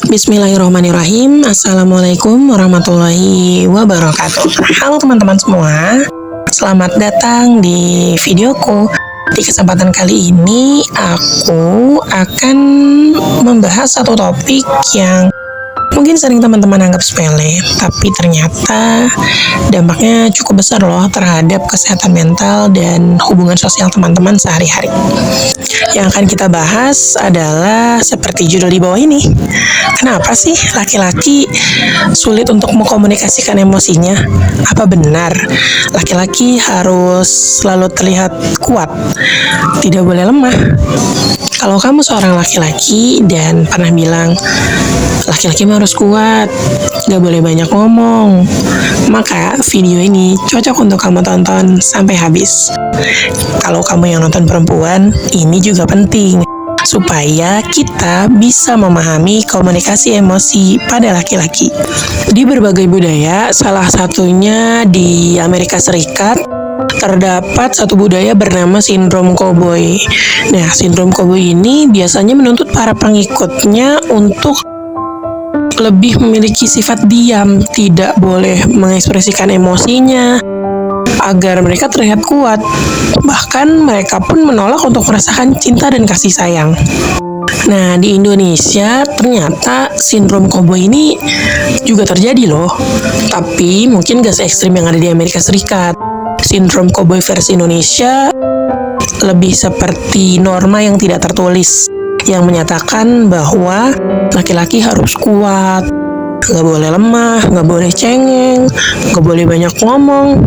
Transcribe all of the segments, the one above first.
Bismillahirrahmanirrahim. Assalamualaikum warahmatullahi wabarakatuh. Halo teman-teman semua, selamat datang di videoku. Di kesempatan kali ini aku akan membahas satu topik yang mungkin sering teman-teman anggap sepele, tapi ternyata dampaknya cukup besar loh terhadap kesehatan mental dan hubungan sosial teman-teman sehari-hari. Yang akan kita bahas adalah seperti judul di bawah ini. Kenapa sih laki-laki sulit untuk mengkomunikasikan emosinya? Apa benar laki-laki harus selalu terlihat kuat, tidak boleh lemah? Kalau kamu seorang laki-laki dan pernah bilang, laki-laki harus kuat, gak boleh banyak ngomong, maka video ini cocok untuk kamu tonton sampai habis. Kalau kamu yang nonton perempuan, ini juga penting, supaya kita bisa memahami komunikasi emosi pada laki-laki. Di berbagai budaya, salah satunya di Amerika Serikat, terdapat satu budaya bernama sindrom koboi. Nah, sindrom koboi ini biasanya menuntut para pengikutnya untuk lebih memiliki sifat diam, tidak boleh mengekspresikan emosinya, agar mereka terlihat kuat. Bahkan mereka pun menolak untuk merasakan cinta dan kasih sayang. Nah, di Indonesia ternyata sindrom koboi ini juga terjadi loh. Tapi mungkin gak se-ekstrim yang ada di Amerika Serikat. Sindrom koboi versi Indonesia lebih seperti norma yang tidak tertulis, yang menyatakan bahwa laki-laki harus kuat, gak boleh lemah, gak boleh cengeng, gak boleh banyak ngomong.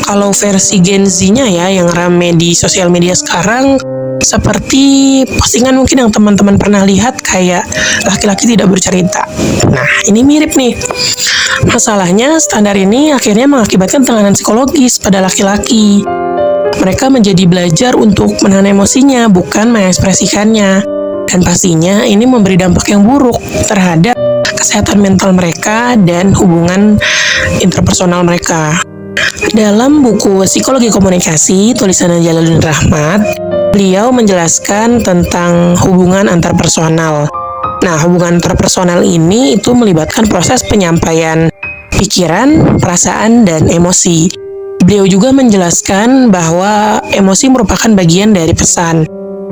Kalau versi Gen Z-nya ya, yang rame di sosial media sekarang, seperti postingan mungkin yang teman-teman pernah lihat kayak laki-laki tidak bercerita. Nah, ini mirip nih. Masalahnya, standar ini akhirnya mengakibatkan tekanan psikologis pada laki-laki. Mereka menjadi belajar untuk menahan emosinya, bukan mengekspresikannya. Dan pastinya ini memberi dampak yang buruk terhadap kesehatan mental mereka dan hubungan interpersonal mereka. Dalam buku Psikologi Komunikasi, tulisan Jalaluddin Rahmat, beliau menjelaskan tentang hubungan antarpersonal. Nah, hubungan interpersonal ini itu melibatkan proses penyampaian pikiran, perasaan, dan emosi. Beliau juga menjelaskan bahwa emosi merupakan bagian dari pesan.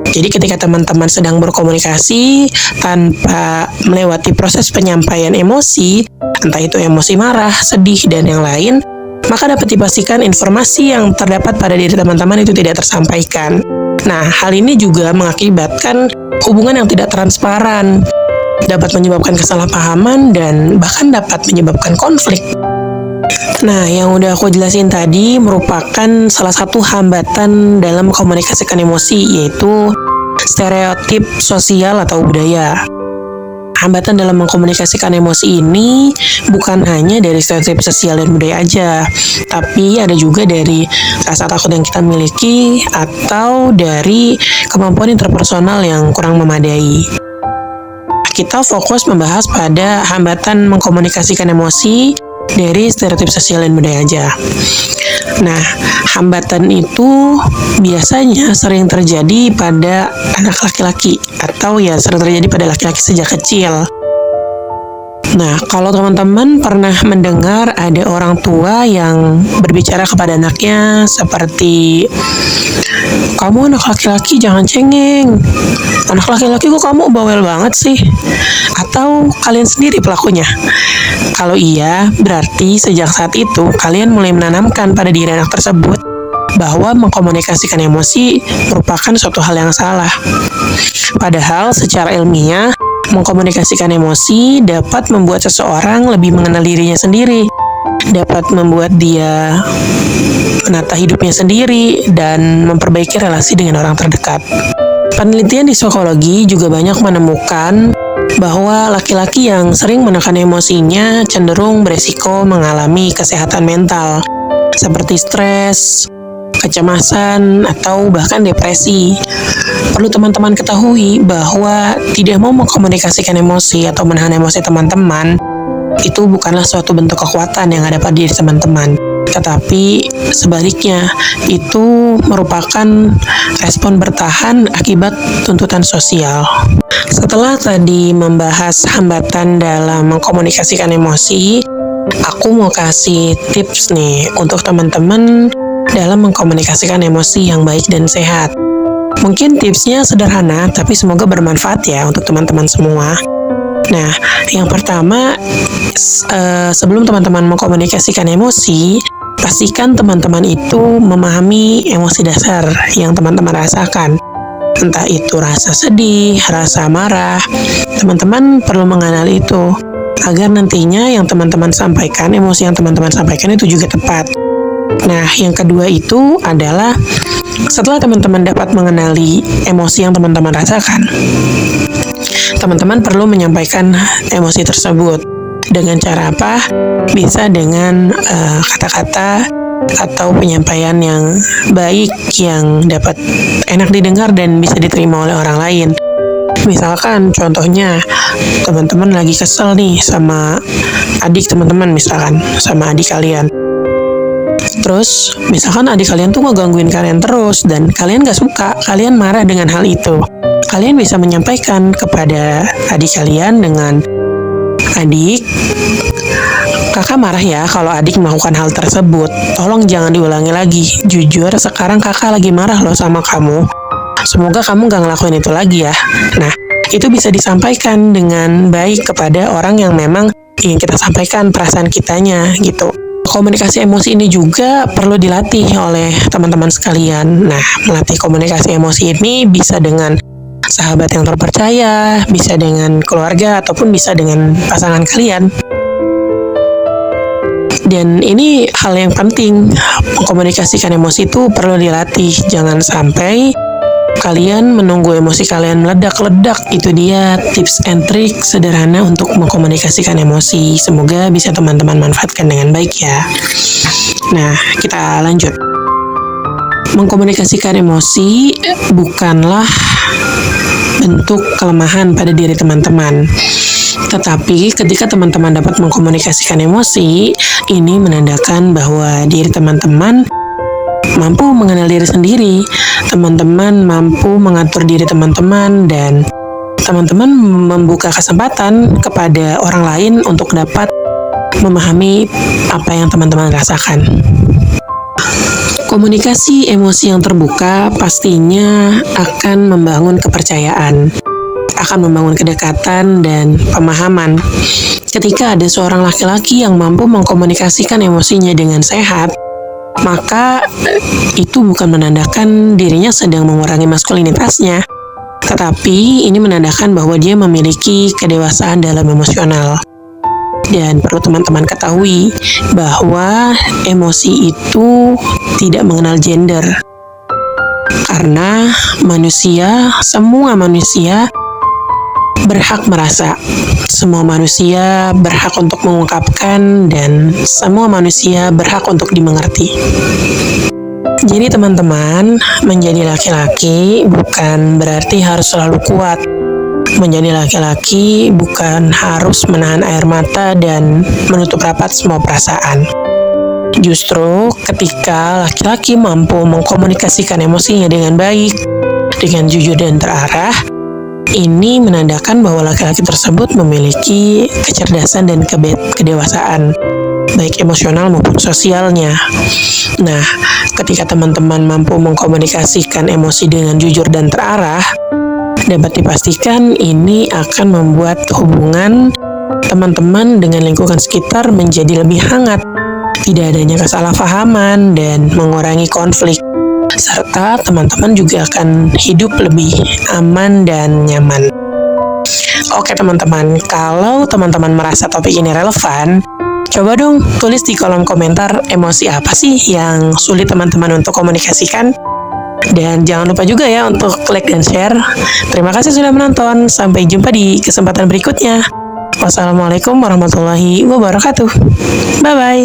Jadi ketika teman-teman sedang berkomunikasi tanpa melewati proses penyampaian emosi, entah itu emosi marah, sedih, dan yang lain, maka dapat dipastikan informasi yang terdapat pada diri teman-teman itu tidak tersampaikan. Nah, hal ini juga mengakibatkan hubungan yang tidak transparan, dapat menyebabkan kesalahpahaman, dan bahkan dapat menyebabkan konflik. Nah, yang udah aku jelasin tadi merupakan salah satu hambatan dalam mengkomunikasikan emosi, yaitu stereotip sosial atau budaya. Hambatan dalam mengkomunikasikan emosi ini bukan hanya dari stereotip sosial dan budaya aja, tapi ada juga dari rasa takut yang kita miliki atau dari kemampuan interpersonal yang kurang memadai. Kita fokus membahas pada hambatan mengkomunikasikan emosi dari stereotip sosial dan budaya aja. Nah, hambatan itu biasanya sering terjadi pada anak laki-laki atau ya sering terjadi pada laki-laki sejak kecil. Nah, kalau teman-teman pernah mendengar ada orang tua yang berbicara kepada anaknya seperti, kamu anak laki-laki jangan cengeng, anak laki-laki kok kamu bawel banget sih, atau kalian sendiri pelakunya? Kalau iya, berarti sejak saat itu kalian mulai menanamkan pada diri anak tersebut bahwa mengkomunikasikan emosi merupakan suatu hal yang salah. Padahal secara ilmiah, mengkomunikasikan emosi dapat membuat seseorang lebih mengenal dirinya sendiri, dapat membuat dia menata hidupnya sendiri, dan memperbaiki relasi dengan orang terdekat. Penelitian di psikologi juga banyak menemukan bahwa laki-laki yang sering menekan emosinya cenderung beresiko mengalami kesehatan mental, seperti stres, kecemasan, atau bahkan depresi. Perlu teman-teman ketahui bahwa tidak mau mengkomunikasikan emosi atau menahan emosi teman-teman itu bukanlah suatu bentuk kekuatan yang ada pada diri teman-teman. tetapi sebaliknya itu merupakan respon bertahan akibat tuntutan sosial. Setelah tadi membahas hambatan dalam mengkomunikasikan emosi, aku mau kasih tips nih untuk teman-teman dalam mengkomunikasikan emosi yang baik dan sehat. Mungkin tipsnya sederhana, tapi semoga bermanfaat ya untuk teman-teman semua. Nah, yang pertama, sebelum teman-teman mengkomunikasikan emosi, pastikan teman-teman itu memahami emosi dasar yang teman-teman rasakan. Entah itu rasa sedih, rasa marah, teman-teman perlu mengenal itu, agar nantinya yang teman-teman sampaikan, emosi yang teman-teman sampaikan itu juga tepat. Nah, yang kedua itu adalah setelah teman-teman dapat mengenali emosi yang teman-teman rasakan, teman-teman perlu menyampaikan emosi tersebut. Dengan cara apa? Bisa dengan kata-kata atau penyampaian yang baik yang dapat enak didengar dan bisa diterima oleh orang lain. Misalkan contohnya teman-teman lagi kesel nih sama adik teman-teman, misalkan sama adik kalian. Terus misalkan adik kalian tuh ngegangguin kalian terus dan kalian gak suka, kalian marah dengan hal itu. Kalian bisa menyampaikan kepada adik kalian dengan, "Adik, kakak marah ya kalau adik melakukan hal tersebut. Tolong jangan diulangi lagi. Jujur, sekarang kakak lagi marah loh sama kamu. Semoga kamu gak ngelakuin itu lagi ya." Nah, itu bisa disampaikan dengan baik kepada orang yang memang ingin kita sampaikan perasaan kitanya gitu. Komunikasi emosi ini juga perlu dilatih oleh teman-teman sekalian. Nah, melatih komunikasi emosi ini bisa dengan sahabat yang terpercaya, bisa dengan keluarga, ataupun bisa dengan pasangan kalian. Dan ini hal yang penting, mengkomunikasikan emosi itu perlu dilatih. Jangan sampai kalian menunggu emosi kalian meledak-ledak. Itu dia tips and trick sederhana untuk mengkomunikasikan emosi. Semoga bisa teman-teman manfaatkan dengan baik ya. Nah, kita lanjut. Mengkomunikasikan emosi bukanlah bentuk kelemahan pada diri teman-teman. Tetapi ketika teman-teman dapat mengkomunikasikan emosi, ini menandakan bahwa diri teman-teman mampu mengenal diri sendiri, teman-teman mampu mengatur diri teman-teman, dan teman-teman membuka kesempatan kepada orang lain untuk dapat memahami apa yang teman-teman rasakan. Komunikasi emosi yang terbuka pastinya akan membangun kepercayaan, akan membangun kedekatan dan pemahaman. Ketika ada seorang laki-laki yang mampu mengkomunikasikan emosinya dengan sehat, maka itu bukan menandakan dirinya sedang mengurangi maskulinitasnya, tetapi ini menandakan bahwa dia memiliki kedewasaan dalam emosional. Dan perlu teman-teman ketahui bahwa emosi itu tidak mengenal gender. Karena semua manusia berhak merasa, semua manusia berhak untuk mengungkapkan, dan semua manusia berhak untuk dimengerti. Jadi teman-teman, menjadi laki-laki bukan berarti harus selalu kuat. Menjadi laki-laki bukan harus menahan air mata dan menutup rapat semua perasaan. Justru ketika laki-laki mampu mengkomunikasikan emosinya dengan baik, dengan jujur dan terarah, ini menandakan bahwa laki-laki tersebut memiliki kecerdasan dan kedewasaan, baik emosional maupun sosialnya. Nah, ketika teman-teman mampu mengkomunikasikan emosi dengan jujur dan terarah, dapat dipastikan ini akan membuat hubungan teman-teman dengan lingkungan sekitar menjadi lebih hangat, tidak adanya kesalahpahaman dan mengurangi konflik, serta teman-teman juga akan hidup lebih aman dan nyaman. Oke teman-teman, kalau teman-teman merasa topik ini relevan, coba dong tulis di kolom komentar emosi apa sih yang sulit teman-teman untuk komunikasikan. Dan jangan lupa juga ya untuk like dan share. Terima kasih sudah menonton. Sampai jumpa di kesempatan berikutnya. Wassalamualaikum warahmatullahi wabarakatuh. Bye-bye.